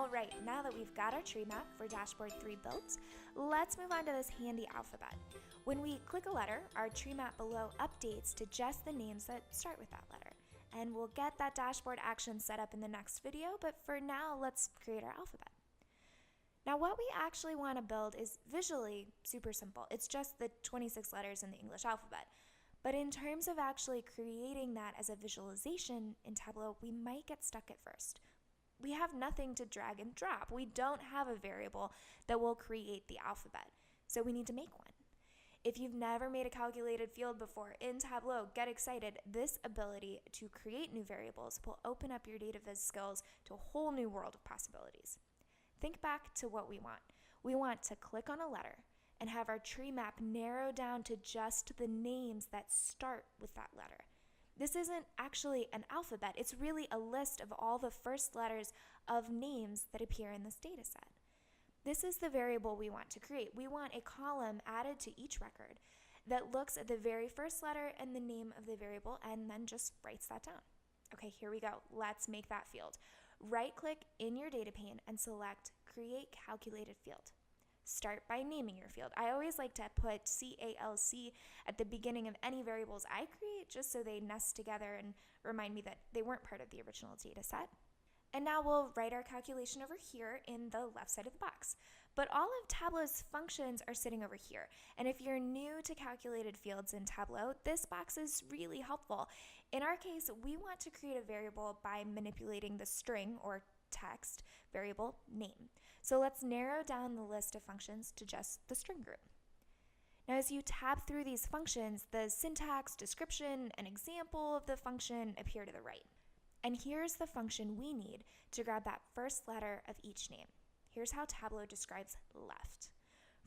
All right, now that we've got our tree map for Dashboard 3 built, let's move on to this handy alphabet. When we click a letter, our tree map below updates to just the names that start with that letter. And we'll get that dashboard action set up in the next video, but for now, let's create our alphabet. Now, what we actually want to build is visually super simple. It's just the 26 letters in the English alphabet. But in terms of actually creating that as a visualization in Tableau, we might get stuck at first. We have nothing to drag and drop. We don't have a variable that will create the alphabet, so we need to make one. If you've never made a calculated field before in Tableau, get excited. This ability to create new variables will open up your data viz skills to a whole new world of possibilities. Think back to what we want. We want to click on a letter and have our tree map narrow down to just the names that start with that letter. This isn't actually an alphabet, it's really a list of all the first letters of names that appear in this data set. This is the variable we want to create. We want a column added to each record that looks at the very first letter and the name of the variable and then just writes that down. Okay, here we go. Let's make that field. Right-click in your data pane and select Create Calculated Field. Start by naming your field. I always like to put CALC at the beginning of any variables I create just so they nest together and remind me that they weren't part of the original data set. And now we'll write our calculation over here in the left side of the box. But all of Tableau's functions are sitting over here. And if you're new to calculated fields in Tableau, this box is really helpful. In our case, we want to create a variable by manipulating the string or text variable name. So let's narrow down the list of functions to just the string group. Now, as you tab through these functions, the syntax, description, and example of the function appear to the right. And here's the function we need to grab that first letter of each name. Here's how Tableau describes left.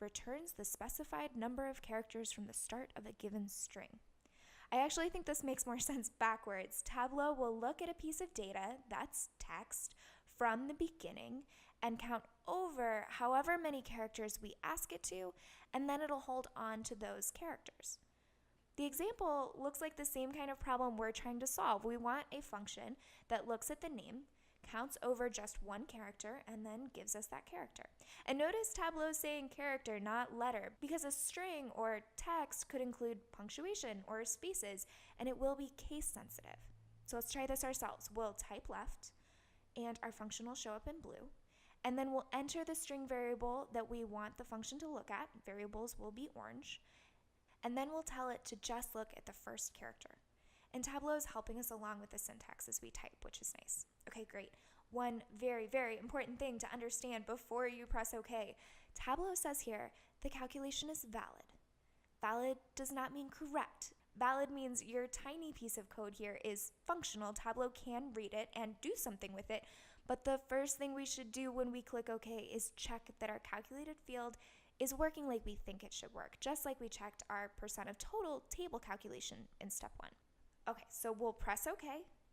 Returns the specified number of characters from the start of a given string. I actually think this makes more sense backwards. Tableau will look at a piece of data, that's text, from the beginning and count over however many characters we ask it to, and then it'll hold on to those characters. The example looks like the same kind of problem we're trying to solve. We want a function that looks at the name, counts over just one character, and then gives us that character. And notice Tableau saying character, not letter, because a string or text could include punctuation or spaces, and it will be case sensitive. So let's try this ourselves. We'll type left, and our function will show up in blue. And then we'll enter the string variable that we want the function to look at. Variables will be orange. And then we'll tell it to just look at the first character. And Tableau is helping us along with the syntax as we type, which is nice. Okay, great. One very, very important thing to understand before you press OK. Tableau says here, the calculation is valid. Valid does not mean correct. Valid means your tiny piece of code here is functional. Tableau can read it and do something with it. But the first thing we should do when we click OK is check that our calculated field is working like we think it should work, just like we checked our percent of total table calculation in step 1. Okay, so we'll press OK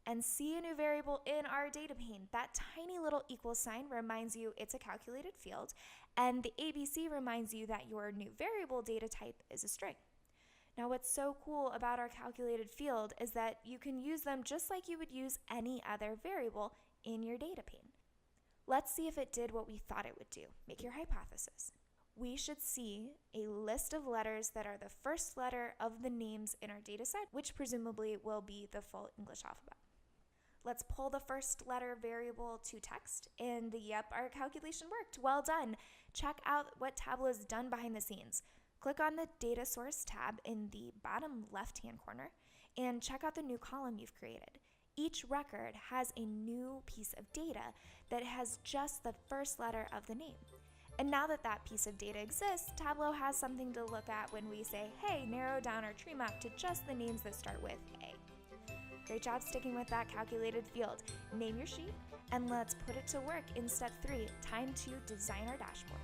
and see a new variable in our data pane. That tiny little equal sign reminds you it's a calculated field, and the ABC reminds you that your new variable data type is a string. Now, what's so cool about our calculated field is that you can use them just like you would use any other variable in your data pane. Let's see if it did what we thought it would do. Make your hypothesis. We should see a list of letters that are the first letter of the names in our data set, which presumably will be the full English alphabet. Let's pull the first letter variable to text, and yep, our calculation worked. Well done. Check out what Tableau has done behind the scenes. Click on the Data Source tab in the bottom left-hand corner and check out the new column you've created. Each record has a new piece of data that has just the first letter of the name. And now that that piece of data exists, Tableau has something to look at when we say, hey, narrow down our tree map to just the names that start with A. Great job sticking with that calculated field. Name your sheet, and let's put it to work in step 3, time to design our dashboard.